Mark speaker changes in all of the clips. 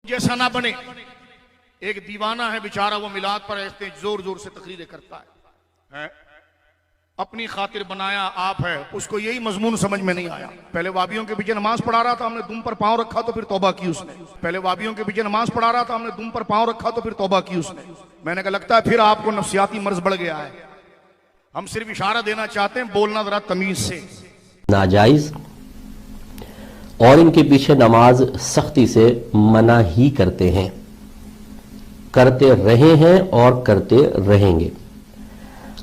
Speaker 1: جیسا نہ بنے. ایک دیوانہ ہے بیچارہ، وہ میلاد پر ایسے زور زور سے تقریریں کرتا ہے. اپنی خاطر بنایا آپ ہے، اس کو یہی مضمون سمجھ میں نہیں آیا. پہلے وابیوں کے پیچھے نماز پڑھا رہا تھا، ہم نے دم پر پاؤں رکھا تو پھر توبہ کی اس نے. پہلے وابیوں کے پیچھے نماز پڑھا رہا تھا، ہم نے دم پر پاؤں رکھا تو پھر توبہ کی اس نے. میں نے کہا لگتا ہے پھر آپ کو نفسیاتی مرض بڑھ گیا ہے. ہم صرف اشارہ دینا چاہتے ہیں، بولنا ذرا تمیز سے.
Speaker 2: ناجائز اور ان کے پیچھے نماز سختی سے منع ہی کرتے ہیں، کرتے رہے ہیں اور کرتے رہیں گے.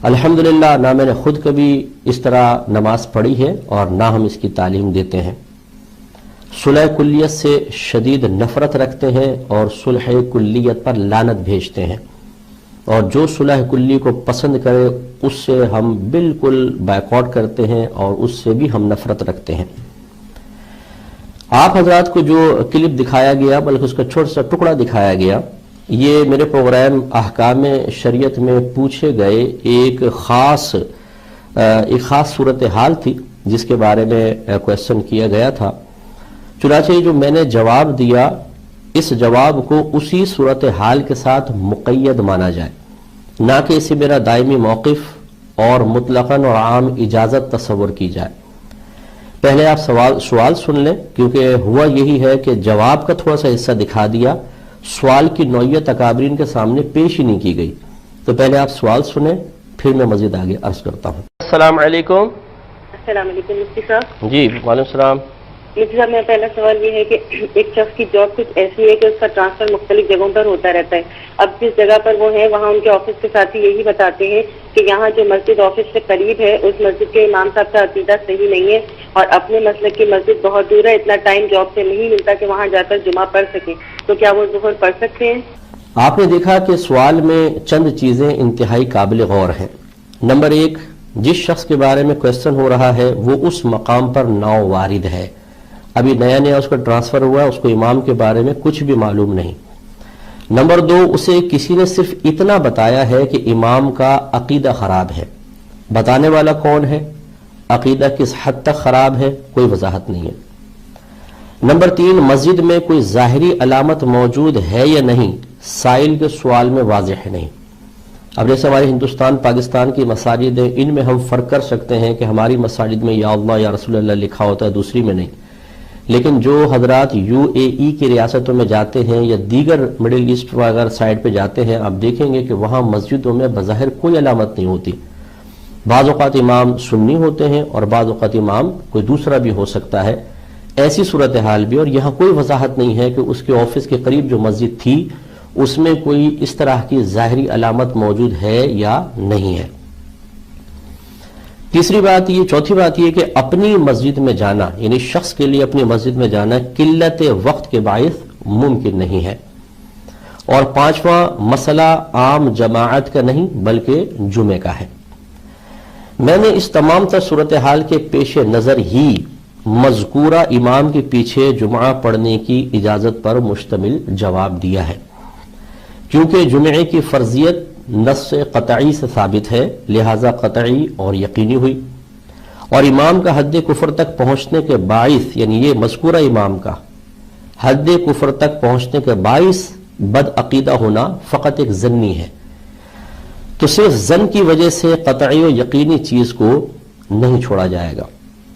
Speaker 2: الحمدللہ نہ میں نے خود کبھی اس طرح نماز پڑھی ہے اور نہ ہم اس کی تعلیم دیتے ہیں. صلح کلیت سے شدید نفرت رکھتے ہیں اور صلح کلیت پر لعنت بھیجتے ہیں، اور جو صلح کلی کو پسند کرے اس سے ہم بالکل بائیکاٹ کرتے ہیں اور اس سے بھی ہم نفرت رکھتے ہیں. آپ حضرات کو جو کلپ دکھایا گیا، بلکہ اس کا چھوٹا سا ٹکڑا دکھایا گیا، یہ میرے پروگرام احکام شریعت میں پوچھے گئے ایک خاص صورتحال تھی جس کے بارے میں کویسچن کیا گیا تھا. چنانچہ جو میں نے جواب دیا، اس جواب کو اسی صورتحال کے ساتھ مقید مانا جائے، نہ کہ اسے میرا دائمی موقف اور مطلقاً اور عام اجازت تصور کی جائے. پہلے آپ سوال سن لیں، کیونکہ ہوا یہی ہے کہ جواب کا تھوڑا سا حصہ دکھا دیا، سوال کی نوعیت اکابرین کے سامنے پیش ہی نہیں کی گئی. تو پہلے آپ سوال سنیں، پھر میں مزید آگے عرض کرتا ہوں. السلام علیکم.
Speaker 3: السلام علیکم مفتی صاحب.
Speaker 2: جی وعلیکم السلام.
Speaker 3: مفتی صاحب، میرا پہلا سوال یہ ہے کہ ایک شخص کی جاب کچھ ایسی ہے کہ اس کا ٹرانسفر مختلف جگہوں پر ہوتا رہتا ہے. اب جس جگہ پر وہ ہیں وہاں ان کے آفس کے ساتھی یہی بتاتے ہیں کہ یہاں جو مسجد آفس سے قریب ہے اس مسجد کے امام صاحب کا عقیدہ صحیح نہیں ہے، اور اپنے مسلک کی مسجد بہت دور ہے، اتنا ٹائم جاب سے نہیں ملتا کہ وہاں جا کر جمعہ پڑھ سکیں. تو کیا وہ ظہر پڑھ سکتے ہیں؟
Speaker 2: آپ نے دیکھا کہ سوال میں چند چیزیں انتہائی قابل غور ہیں. نمبر ایک، جس شخص کے بارے میں کویسچن ہو رہا ہے وہ اس مقام پر ناوارد ہے، ابھی نیا نیا اس کا ٹرانسفر ہوا ہے، اس کو امام کے بارے میں کچھ بھی معلوم نہیں. نمبر دو، اسے کسی نے صرف اتنا بتایا ہے کہ امام کا عقیدہ خراب ہے. بتانے والا کون ہے، عقیدہ کس حد تک خراب ہے، کوئی وضاحت نہیں ہے. نمبر تین، مسجد میں کوئی ظاہری علامت موجود ہے یا نہیں، سائل کے سوال میں واضح نہیں. اب جیسے ہمارے ہندوستان پاکستان کی مساجد ہیں، ان میں ہم فرق کر سکتے ہیں کہ ہماری مساجد میں یا اللہ یا رسول اللہ لکھا ہوتا ہے، دوسری میں نہیں. لیکن جو حضرات UAE کی ریاستوں میں جاتے ہیں یا دیگر مڈل ایسٹ وغیرہ سائڈ پہ جاتے ہیں، آپ دیکھیں گے کہ وہاں مسجدوں میں بظاہر کوئی علامت نہیں ہوتی. بعض اوقات امام سنی ہوتے ہیں اور بعض اوقات امام کوئی دوسرا بھی ہو سکتا ہے. ایسی صورتحال بھی، اور یہاں کوئی وضاحت نہیں ہے کہ اس کے آفس کے قریب جو مسجد تھی اس میں کوئی اس طرح کی ظاہری علامت موجود ہے یا نہیں ہے. چوتھی بات یہ کہ اپنی مسجد میں جانا، یعنی شخص کے لیے اپنی مسجد میں جانا قلت وقت کے باعث ممکن نہیں ہے. اور پانچواں مسئلہ عام جماعت کا نہیں بلکہ جمعے کا ہے. میں نے اس تمام تر صورتحال کے پیش نظر ہی مذکورہ امام کے پیچھے جمعہ پڑھنے کی اجازت پر مشتمل جواب دیا ہے. کیونکہ جمعے کی فرضیت نص قطعی سے ثابت ہے، لہذا قطعی اور یقینی ہوئی. اور امام کا حد کفر تک پہنچنے کے باعث، یعنی یہ مذکورہ امام کا حد کفر تک پہنچنے کے باعث بد عقیدہ ہونا فقط ایک ظنی ہے. تو صرف ظن کی وجہ سے قطعی و یقینی چیز کو نہیں چھوڑا جائے گا.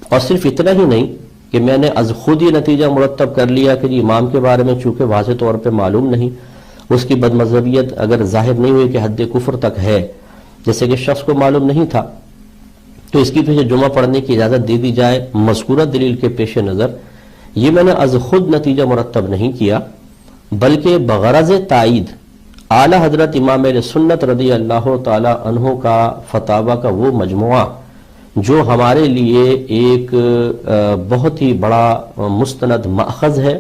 Speaker 2: اور صرف اتنا ہی نہیں کہ میں نے از خود ہی نتیجہ مرتب کر لیا کہ جی امام کے بارے میں چونکہ واضح طور پہ معلوم نہیں، اس کی بد مذہبیت اگر ظاہر نہیں ہوئی کہ حد کفر تک ہے، جیسے کہ شخص کو معلوم نہیں تھا، تو اس کی پیچھے جمعہ پڑھنے کی اجازت دے دی جائے مذکورہ دلیل کے پیش نظر. یہ میں نے از خود نتیجہ مرتب نہیں کیا، بلکہ بغرض تائید اعلی حضرت امام اہل سنت رضی اللہ تعالی عنہ کا فتاوی کا وہ مجموعہ جو ہمارے لیے ایک بہت ہی بڑا مستند ماخذ ہے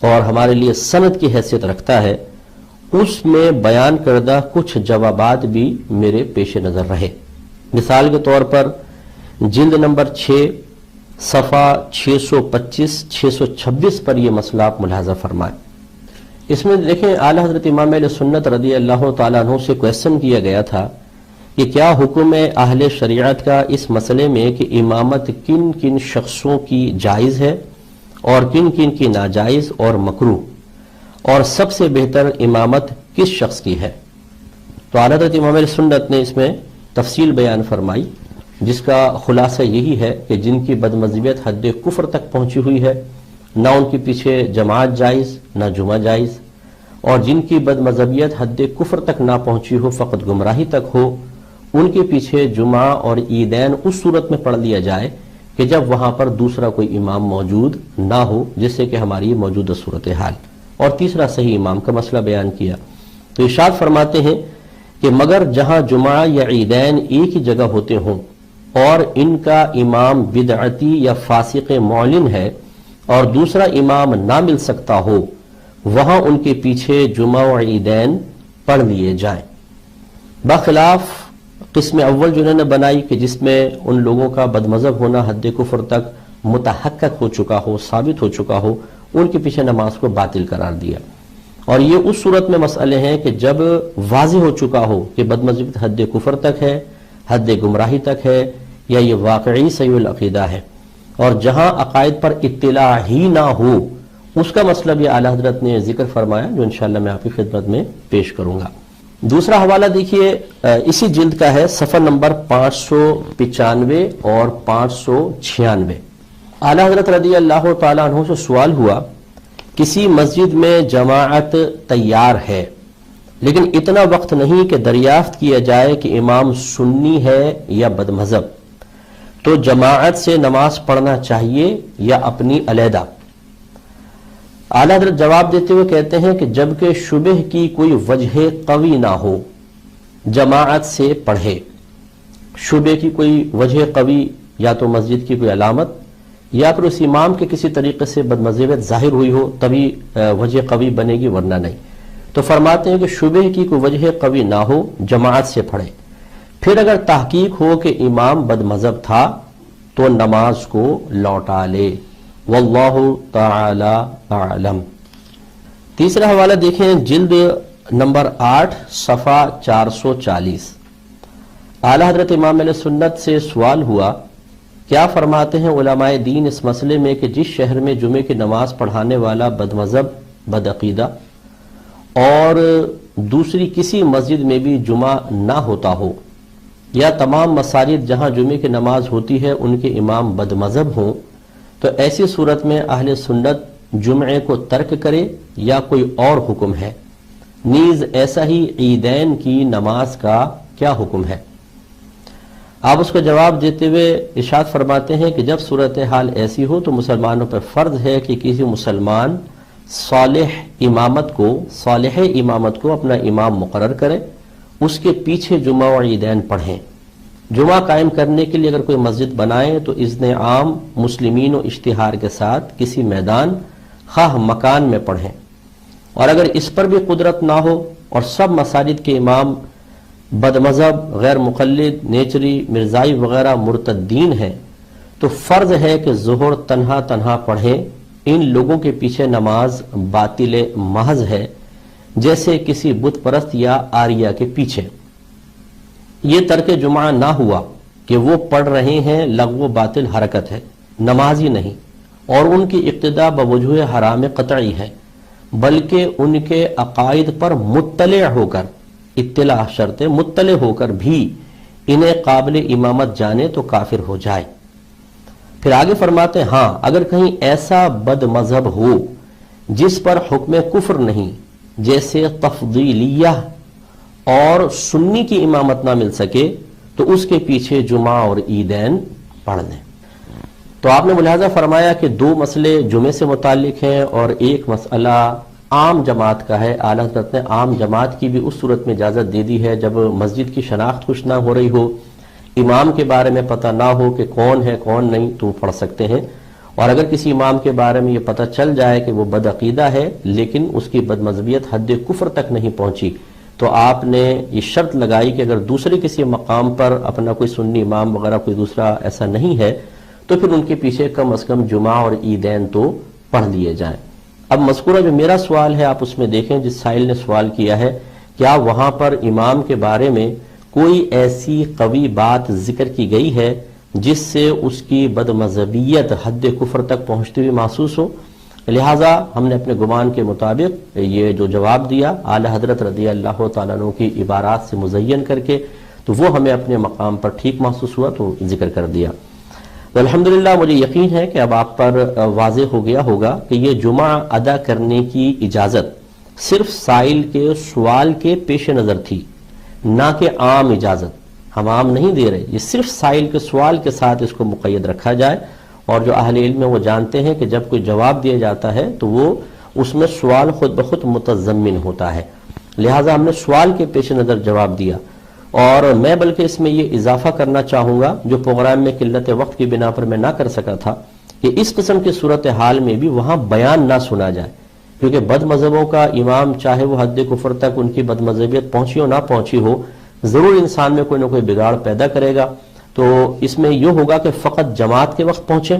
Speaker 2: اور ہمارے لیے سند کی حیثیت رکھتا ہے، اس میں بیان کردہ کچھ جوابات بھی میرے پیش نظر رہے. مثال کے طور پر جلد نمبر 6 صفحہ 625-626 پر یہ مسئلہ آپ ملاحظہ فرمائیں. اس میں دیکھیں اعلی حضرت امام اہل سنت رضی اللہ تعالیٰ عنہ سے کویسچن کیا گیا تھا کہ کیا حکم ہے اہل شریعت کا اس مسئلے میں کہ امامت کن کن شخصوں کی جائز ہے اور کن کن کی ناجائز اور مکروہ، اور سب سے بہتر امامت کس شخص کی ہے؟ تو اعلیٰ حضرت امام اہل سنت نے اس میں تفصیل بیان فرمائی، جس کا خلاصہ یہی ہے کہ جن کی بدمذہبیت حد کفر تک پہنچی ہوئی ہے، نہ ان کے پیچھے جماعت جائز نہ جمعہ جائز، اور جن کی بدمذہبیت حد کفر تک نہ پہنچی ہو، فقط گمراہی تک ہو، ان کے پیچھے جمعہ اور عیدین اس صورت میں پڑھ لیا جائے کہ جب وہاں پر دوسرا کوئی امام موجود نہ ہو، جس سے کہ ہماری موجودہ صورتحال، اور تیسرا صحیح امام کا مسئلہ بیان کیا۔ تو ارشاد فرماتے ہیں کہ مگر جہاں جمعہ یا عیدین ایک ہی جگہ ہوتے ہوں اور ان کا امام بدعتی یا فاسق معلن ہے اور دوسرا امام نہ مل سکتا ہو، وہاں ان کے پیچھے جمعہ و عیدین پڑھ لیے جائیں، بخلاف قسم اول جو انہوں نے بنائی کہ جس میں ان لوگوں کا بدمذہب ہونا حد کفر تک متحقق ہو چکا ہو، ثابت ہو چکا ہو، ان کے پیچھے نماز کو باطل قرار دیا۔ اور یہ اس صورت میں مسئلے ہیں کہ جب واضح ہو چکا ہو کہ بدمذہبیت حد کفر تک ہے، حد گمراہی تک ہے، یا یہ واقعی صحیح العقیدہ ہے، اور جہاں عقائد پر اطلاع ہی نہ ہو، اس کا مسئلہ بھی اعلیٰ حضرت نے ذکر فرمایا، جو انشاءاللہ میں آپ کی خدمت میں پیش کروں گا۔ دوسرا حوالہ دیکھیے، اسی جلد کا ہے، صفحہ نمبر 595 اور 596۔ اعلیٰ حضرت رضی اللہ تعالیٰ عنہ سے سوال ہوا، کسی مسجد میں جماعت تیار ہے لیکن اتنا وقت نہیں کہ دریافت کیا جائے کہ امام سنی ہے یا بدمذہب، تو جماعت سے نماز پڑھنا چاہیے یا اپنی علیحدہ؟ اعلیٰ حضرت جواب دیتے ہوئے کہتے ہیں کہ جبکہ شبہ کی کوئی وجہ قوی نہ ہو، جماعت سے پڑھے۔ شبہ کی کوئی وجہ قوی، یا تو مسجد کی کوئی علامت، یا پھر اس امام کے کسی طریقے سے بدمذہبیت ظاہر ہوئی ہو، تبھی وجہ قوی بنے گی، ورنہ نہیں۔ تو فرماتے ہیں کہ شبہ کی کوئی وجہ قوی نہ ہو، جماعت سے پڑھے۔ پھر اگر تحقیق ہو کہ امام بدمذہب تھا تو نماز کو لوٹا لے، واللہ تعالی اعلم۔ تیسرا حوالہ دیکھیں، جلد نمبر 8 صفحہ 440۔ اعلیٰ حضرت امام علیہ سنت سے سوال ہوا، کیا فرماتے ہیں علماء دین اس مسئلے میں کہ جس شہر میں جمعے کی نماز پڑھانے والا بدمذہب، بدعقیدہ، اور دوسری کسی مسجد میں بھی جمعہ نہ ہوتا ہو، یا تمام مساجد جہاں جمعے کی نماز ہوتی ہے ان کے امام بدمذہب ہوں، تو ایسی صورت میں اہل سنت جمعے کو ترک کرے یا کوئی اور حکم ہے؟ نیز ایسا ہی عیدین کی نماز کا کیا حکم ہے؟ آپ اس کا جواب دیتے ہوئے ارشاد فرماتے ہیں کہ جب صورتحال ایسی ہو تو مسلمانوں پر فرض ہے کہ کسی مسلمان صالح امامت کو اپنا امام مقرر کرے، اس کے پیچھے جمعہ و عیدین پڑھیں۔ جمعہ قائم کرنے کے لیے اگر کوئی مسجد بنائے تو اذن عام مسلمین و اشتہار کے ساتھ کسی میدان خواہ مکان میں پڑھیں، اور اگر اس پر بھی قدرت نہ ہو اور سب مساجد کے امام بدمذہب، غیر مقلد، نیچری، مرزائی وغیرہ مرتدین ہیں تو فرض ہے کہ ظہر تنہا تنہا پڑھیں۔ ان لوگوں کے پیچھے نماز باطل محض ہے، جیسے کسی بت پرست یا آریہ کے پیچھے۔ یہ ترک جمعہ نہ ہوا کہ وہ پڑھ رہے ہیں لغو باطل حرکت ہے، نمازی نہیں، اور ان کی اقتداء بوجوہ حرام قطعی ہے، بلکہ ان کے عقائد پر مطلع ہو کر، اطلاع شرط مطلع ہو کر بھی انہیں قابل امامت جانے تو کافر ہو جائے۔ پھر آگے فرماتے ہیں، ہاں اگر کہیں ایسا بد مذہب ہو جس پر حکم کفر نہیں، جیسے تفضیلیہ، اور سنی کی امامت نہ مل سکے تو اس کے پیچھے جمعہ اور عیدین پڑھ لیں۔ تو آپ نے ملاحظہ فرمایا کہ دو مسئلے جمعے سے متعلق ہیں اور ایک مسئلہ عام جماعت کا ہے۔ اعلیٰ حضرت نے عام جماعت کی بھی اس صورت میں اجازت دے دی ہے جب مسجد کی شناخت کچھ نہ ہو رہی ہو، امام کے بارے میں پتہ نہ ہو کہ کون ہے کون نہیں، تو وہ پڑھ سکتے ہیں۔ اور اگر کسی امام کے بارے میں یہ پتہ چل جائے کہ وہ بدعقیدہ ہے لیکن اس کی بدمذہبیت حد کفر تک نہیں پہنچی، تو آپ نے یہ شرط لگائی کہ اگر دوسرے کسی مقام پر اپنا کوئی سنی امام وغیرہ کوئی دوسرا ایسا نہیں ہے تو پھر ان کے پیچھے کم از کم جمعہ اور عیدین تو پڑھ لیے جائیں۔ اب مذکورہ جو میرا سوال ہے آپ اس میں دیکھیں، جس سائل نے سوال کیا ہے، کیا وہاں پر امام کے بارے میں کوئی ایسی قوی بات ذکر کی گئی ہے جس سے اس کی بدمذہبیت حد کفر تک پہنچتی ہوئی محسوس ہو؟ لہٰذا ہم نے اپنے گمان کے مطابق یہ جو جواب دیا اعلی حضرت رضی اللہ تعالیٰ عنہ کی عبارات سے مزین کر کے، تو وہ ہمیں اپنے مقام پر ٹھیک محسوس ہوا تو ذکر کر دیا۔ تو الحمدللہ مجھے یقین ہے کہ اب آپ پر واضح ہو گیا ہوگا کہ یہ جمعہ ادا کرنے کی اجازت صرف سائل کے سوال کے پیش نظر تھی، نہ کہ عام اجازت۔ ہم عام نہیں دے رہے، یہ صرف سائل کے سوال کے ساتھ اس کو مقید رکھا جائے، اور جو اہل علم وہ جانتے ہیں کہ جب کوئی جواب دیا جاتا ہے تو وہ اس میں سوال خود بخود متضمن ہوتا ہے، لہٰذا ہم نے سوال کے پیش نظر جواب دیا۔ اور میں بلکہ اس میں یہ اضافہ کرنا چاہوں گا جو پروگرام میں قلت وقت کی بنا پر میں نہ کر سکا تھا، کہ اس قسم کی صورتحال میں بھی وہاں بیان نہ سنا جائے، کیونکہ بد مذہبوں کا امام چاہے وہ حد کفر تک ان کی بد مذہبیت پہنچی ہو نہ پہنچی ہو، ضرور انسان میں کوئی نہ کوئی بگاڑ پیدا کرے گا۔ تو اس میں یہ ہوگا کہ فقط جماعت کے وقت پہنچیں،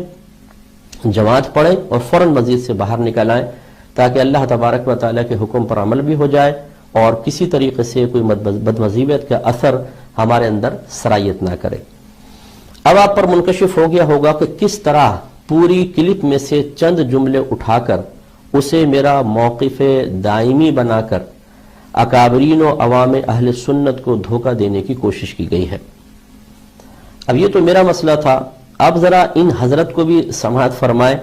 Speaker 2: جماعت پڑھیں اور فوراً مسجد سے باہر نکل آئیں، تاکہ اللہ تبارک و تعالیٰ کے حکم پر عمل بھی ہو جائے اور کسی طریقے سے کوئی بد مذہبیت کا اثر ہمارے اندر سرایت نہ کرے۔ اب آپ پر منکشف ہو گیا ہوگا کہ کس طرح پوری کلپ میں سے چند جملے اٹھا کر اسے میرا موقف دائمی بنا کر اکابرین و عوام اہل سنت کو دھوکہ دینے کی کوشش کی گئی ہے۔ اب یہ تو میرا مسئلہ تھا، اب ذرا ان حضرت کو بھی سماعت فرمائے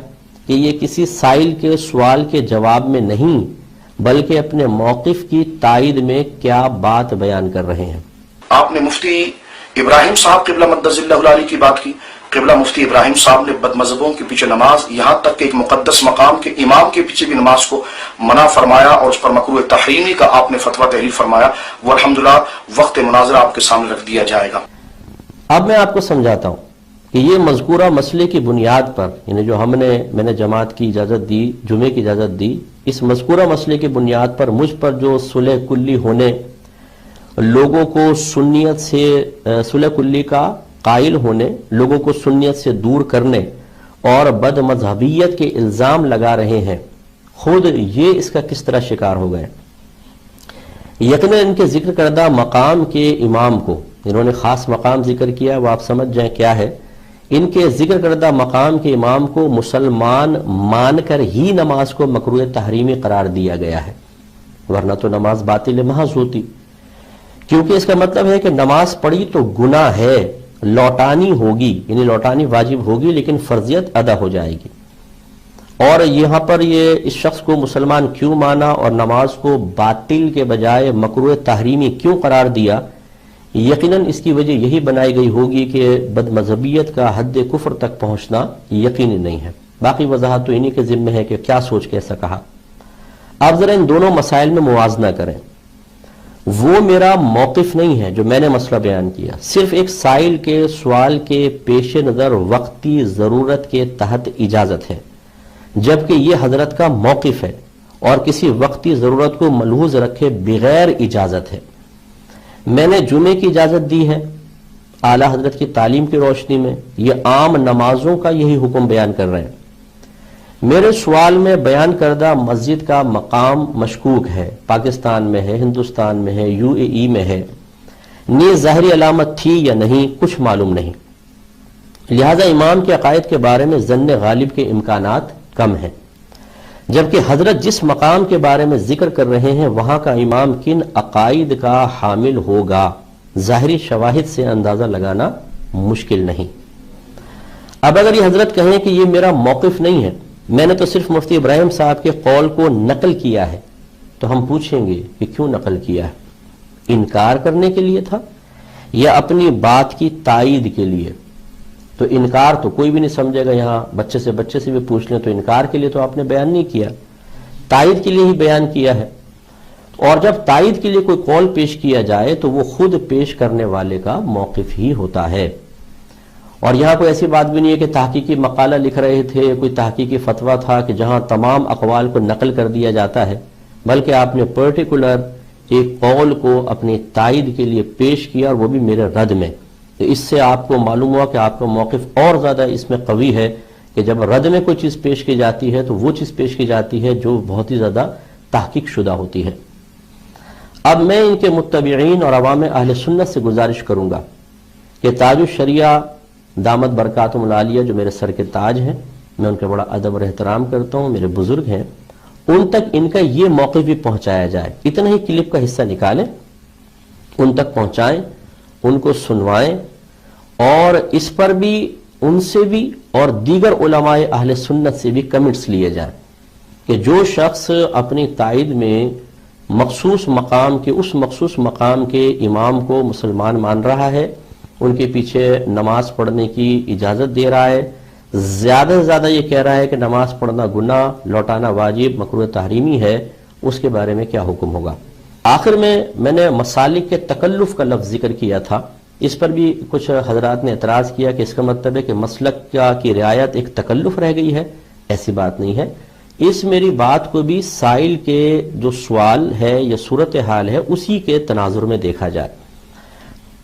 Speaker 2: کہ یہ کسی سائل کے سوال کے جواب میں نہیں بلکہ اپنے موقف کی تائید میں کیا بات بیان کر رہے ہیں۔
Speaker 1: آپ نے مفتی ابراہیم صاحب قبلہ مقدس اللہ علیہ کی بات کی۔ قبلہ مفتی ابراہیم صاحب نے بد مذہبوں کے پیچھے نماز، یہاں تک کہ ایک مقدس مقام کے امام کے پیچھے بھی نماز کو منع فرمایا اور اس پر مکروہ تحریمی کا آپ نے فتویٰ تحریر فرمایا۔ وہ الحمدللہ وقت مناظرہ آپ کے سامنے رکھ دیا جائے گا۔
Speaker 2: اب میں آپ کو سمجھاتا ہوں کہ یہ مذکورہ مسئلے کی بنیاد پر، یعنی جو میں نے جماعت کی اجازت دی، جمعے کی اجازت دی، اس مذکورہ مسئلے کی بنیاد پر مجھ پر جو صلح کلی ہونے، لوگوں کو سنیت سے صلح کلی کا قائل ہونے، لوگوں کو سنیت سے دور کرنے اور بد مذہبیت کے الزام لگا رہے ہیں، خود یہ اس کا کس طرح شکار ہو گئے۔ یقیناً ان کے ذکر کردہ مقام کے امام کو، انہوں نے خاص مقام ذکر کیا، وہ آپ سمجھ جائیں کیا ہے۔ ان کے ذکر کردہ مقام کے امام کو مسلمان مان کر ہی نماز کو مکروہ تحریمی قرار دیا گیا ہے، ورنہ تو نماز باطل محض ہوتی، کیونکہ اس کا مطلب ہے کہ نماز پڑھی تو گناہ ہے، لوٹانی ہوگی، یعنی لوٹانی واجب ہوگی لیکن فرضیت ادا ہو جائے گی۔ اور یہاں پر یہ اس شخص کو مسلمان کیوں مانا اور نماز کو باطل کے بجائے مکروہ تحریمی کیوں قرار دیا، یقیناً اس کی وجہ یہی بنائی گئی ہوگی کہ بد مذہبیت کا حد کفر تک پہنچنا یقینی نہیں ہے۔ باقی وضاحت تو انہی کے ذمہ ہے کہ کیا سوچ کے ایسا کہا۔ آپ ذرا ان دونوں مسائل میں موازنہ کریں۔ وہ میرا موقف نہیں ہے جو میں نے مسئلہ بیان کیا، صرف ایک سائل کے سوال کے پیش نظر وقتی ضرورت کے تحت اجازت ہے، جبکہ یہ حضرت کا موقف ہے اور کسی وقتی ضرورت کو ملحوظ رکھے بغیر اجازت ہے۔ میں نے جمعے کی اجازت دی ہے اعلی حضرت کی تعلیم کی روشنی میں، یہ عام نمازوں کا یہی حکم بیان کر رہے ہیں۔ میرے سوال میں بیان کردہ مسجد کا مقام مشکوک ہے، پاکستان میں ہے، ہندوستان میں ہے، UAE میں ہے، نیز ظاہری علامت تھی یا نہیں کچھ معلوم نہیں، لہذا امام کے عقائد کے بارے میں ظن غالب کے امکانات کم ہیں، جبکہ حضرت جس مقام کے بارے میں ذکر کر رہے ہیں وہاں کا امام کن عقائد کا حامل ہوگا، ظاہری شواہد سے اندازہ لگانا مشکل نہیں۔ اب اگر یہ حضرت کہیں کہ یہ میرا موقف نہیں ہے، میں نے تو صرف مفتی ابراہیم صاحب کے قول کو نقل کیا ہے، تو ہم پوچھیں گے کہ کیوں نقل کیا ہے؟ انکار کرنے کے لیے تھا یا اپنی بات کی تائید کے لیے؟ تو انکار تو کوئی بھی نہیں سمجھے گا، یہاں بچے سے بھی پوچھ لیں تو انکار کے لیے تو آپ نے بیان نہیں کیا، تائید کے لیے ہی بیان کیا ہے۔ اور جب تائید کے لیے کوئی قول پیش کیا جائے تو وہ خود پیش کرنے والے کا موقف ہی ہوتا ہے۔ اور یہاں کوئی ایسی بات بھی نہیں ہے کہ تحقیقی مقالہ لکھ رہے تھے، کوئی تحقیقی فتویٰ تھا کہ جہاں تمام اقوال کو نقل کر دیا جاتا ہے، بلکہ آپ نے پرٹیکولر ایک قول کو اپنی تائید کے لیے پیش کیا اور وہ بھی میرے رد میں۔ تو اس سے آپ کو معلوم ہوا کہ آپ کا موقف اور زیادہ اس میں قوی ہے کہ جب رد میں کوئی چیز پیش کی جاتی ہے تو وہ چیز پیش کی جاتی ہے جو بہت ہی زیادہ تحقیق شدہ ہوتی ہے۔ اب میں ان کے متبعین اور عوام اہل سنت سے گزارش کروں گا کہ تاج الشریعہ دامت برکاتہم العالیہ جو میرے سر کے تاج ہیں، میں ان کا بڑا ادب اور احترام کرتا ہوں، میرے بزرگ ہیں، ان تک ان کا یہ موقف بھی پہنچایا جائے، اتنا ہی کلپ کا حصہ نکالیں، ان تک پہنچائیں، ان کو سنوائیں، اور اس پر بھی ان سے بھی اور دیگر علماء اہل سنت سے بھی کمنٹس لیے جائیں کہ جو شخص اپنی تائید میں مخصوص مقام کے امام کو مسلمان مان رہا ہے، ان کے پیچھے نماز پڑھنے کی اجازت دے رہا ہے، زیادہ سے زیادہ یہ کہہ رہا ہے کہ نماز پڑھنا گناہ، لوٹانا واجب، مکروہ تحریمی ہے، اس کے بارے میں کیا حکم ہوگا۔ آخر میں نے مسالک کے تکلف کا لفظ ذکر کیا تھا، اس پر بھی کچھ حضرات نے اعتراض کیا کہ اس کا مطلب ہے کہ مسلک کی رعایت ایک تکلف رہ گئی ہے، ایسی بات نہیں ہے۔ اس میری بات کو بھی سائل کے جو سوال ہے یا صورتحال ہے اسی کے تناظر میں دیکھا جائے۔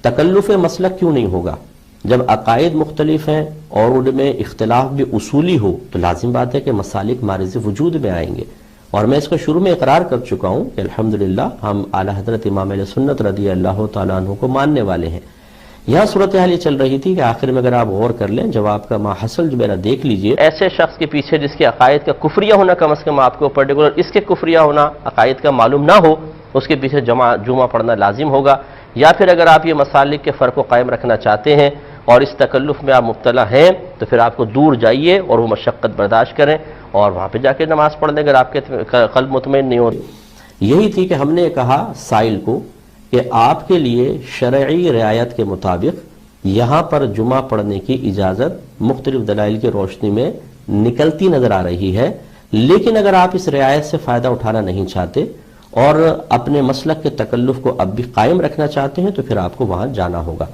Speaker 2: تکلف مسلک کیوں نہیں ہوگا؟ جب عقائد مختلف ہیں اور ان میں اختلاف بھی اصولی ہو تو لازم بات ہے کہ مسالک معرض وجود میں آئیں گے، اور میں اس کا شروع میں اقرار کر چکا ہوں کہ الحمدللہ ہم اعلی حضرت امام اہل سنت رضی اللہ تعالیٰ عنہ کو ماننے والے ہیں۔ یہاں صورتحال یہ چل رہی تھی کہ آخر میں اگر آپ غور کر لیں جواب کا ماحصل جو میرا دیکھ لیجئے، ایسے شخص کے پیچھے جس کے عقائد کا کفریہ ہونا کم از کم آپ کو پرٹیکولر اس کے کفریہ ہونا عقائد کا معلوم نہ ہو، اس کے پیچھے جمعہ پڑھنا لازم ہوگا، یا پھر اگر آپ یہ مسالک کے فرق کو قائم رکھنا چاہتے ہیں اور اس تکلف میں آپ مبتلا ہیں تو پھر آپ کو دور جائیے اور وہ مشقت برداشت کریں اور وہاں پہ جا کے نماز پڑھ لیں اگر آپ کے قلب مطمئن نہیں ہو۔ یہی تھی کہ ہم نے کہا سائل کو کہ آپ کے لیے شرعی رعایت کے مطابق یہاں پر جمعہ پڑھنے کی اجازت مختلف دلائل کی روشنی میں نکلتی نظر آ رہی ہے، لیکن اگر آپ اس رعایت سے فائدہ اٹھانا نہیں چاہتے اور اپنے مسلک کے تکلف کو اب بھی قائم رکھنا چاہتے ہیں تو پھر آپ کو وہاں جانا ہوگا۔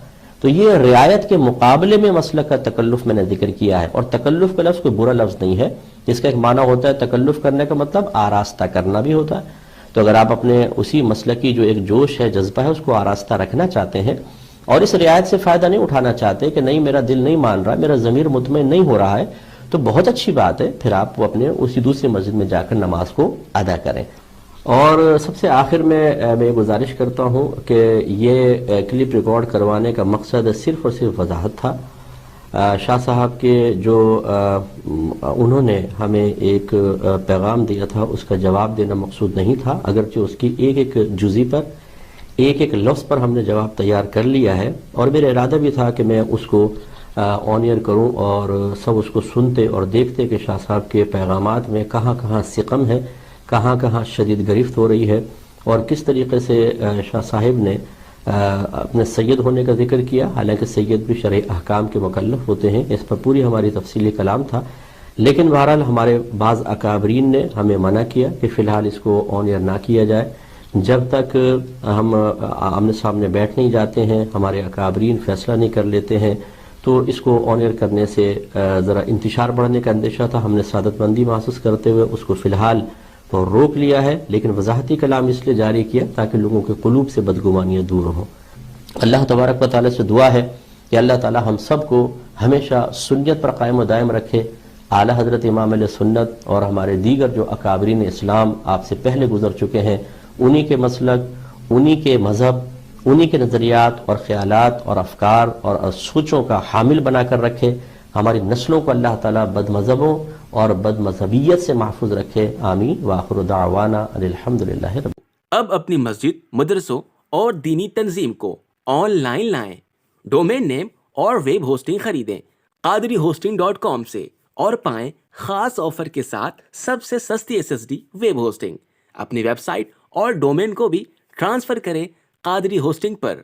Speaker 2: تو یہ رعایت کے مقابلے میں مسلک کا تکلف میں نے ذکر کیا ہے، اور تکلف کا لفظ کوئی برا لفظ نہیں ہے، اس کا ایک معنی ہوتا ہے تکلف کرنے کا مطلب آراستہ کرنا بھی ہوتا ہے۔ تو اگر آپ اپنے اسی مسلک کی جو ایک جوش ہے، جذبہ ہے، اس کو آراستہ رکھنا چاہتے ہیں اور اس رعایت سے فائدہ نہیں اٹھانا چاہتے کہ نہیں میرا دل نہیں مان رہا، میرا ضمیر مطمئن نہیں ہو رہا ہے، تو بہت اچھی بات ہے، پھر آپ اپنے اسی دوسری مسجد میں جا کر نماز کو ادا کریں۔ اور سب سے آخر میں یہ گزارش کرتا ہوں کہ یہ کلپ ریکارڈ کروانے کا مقصد صرف اور صرف وضاحت تھا۔ شاہ صاحب کے جو انہوں نے ہمیں ایک پیغام دیا تھا اس کا جواب دینا مقصود نہیں تھا، اگرچہ اس کی ایک ایک جزی پر ایک لفظ پر ہم نے جواب تیار کر لیا ہے، اور میرا ارادہ بھی تھا کہ میں اس کو آن ایئر کروں اور سب اس کو سنتے اور دیکھتے کہ شاہ صاحب کے پیغامات میں کہاں کہاں سقم ہے، کہاں کہاں شدید گرفت ہو رہی ہے، اور کس طریقے سے شاہ صاحب نے اپنے سید ہونے کا ذکر کیا، حالانکہ سید بھی شرعی احکام کے مکلف ہوتے ہیں، اس پر پوری ہماری تفصیلی کلام تھا، لیکن بہرحال ہمارے بعض اکابرین نے ہمیں منع کیا کہ فی الحال اس کو آن ایئر نہ کیا جائے، جب تک ہم آمنے سامنے بیٹھ نہیں جاتے ہیں، ہمارے اکابرین فیصلہ نہیں کر لیتے ہیں، تو اس کو آن ایئر کرنے سے ذرا انتشار بڑھنے کا اندیشہ تھا، ہم نے سعادت مندی محسوس کرتے ہوئے اس کو فی الحال تو روک لیا ہے، لیکن وضاحتی کلام اس لیے جاری کیا تاکہ لوگوں کے قلوب سے بدگمانیاں دور ہوں۔ اللہ تبارک و تعالیٰ سے دعا ہے کہ اللہ تعالیٰ ہم سب کو ہمیشہ سنت پر قائم و دائم رکھے، اعلیٰ حضرت امام علیہ سنت اور ہمارے دیگر جو اکابرین اسلام آپ سے پہلے گزر چکے ہیں، انہی کے مسلک، انہی کے مذہب، انہی کے نظریات اور خیالات اور افکار اور سوچوں کا حامل بنا کر رکھے، ہماری نسلوں کو اللہ تعالیٰ بد مذہبوں اور بد مذہبیت سے محفوظ رکھے، آمین۔ وآخر دعوانا الحمدللہ رب۔
Speaker 4: اب اپنی مسجد، مدرسوں اور دینی تنظیم کو آن لائن لائیں۔ ڈومین نیم اور ویب ہوسٹنگ خریدیں قادریhosting.com سے اور پائیں خاص آفر کے ساتھ سب سے سستی SSD ویب ہوسٹنگ۔ اپنی ویب سائٹ اور ڈومین کو بھی ٹرانسفر کریں قادری ہوسٹنگ پر۔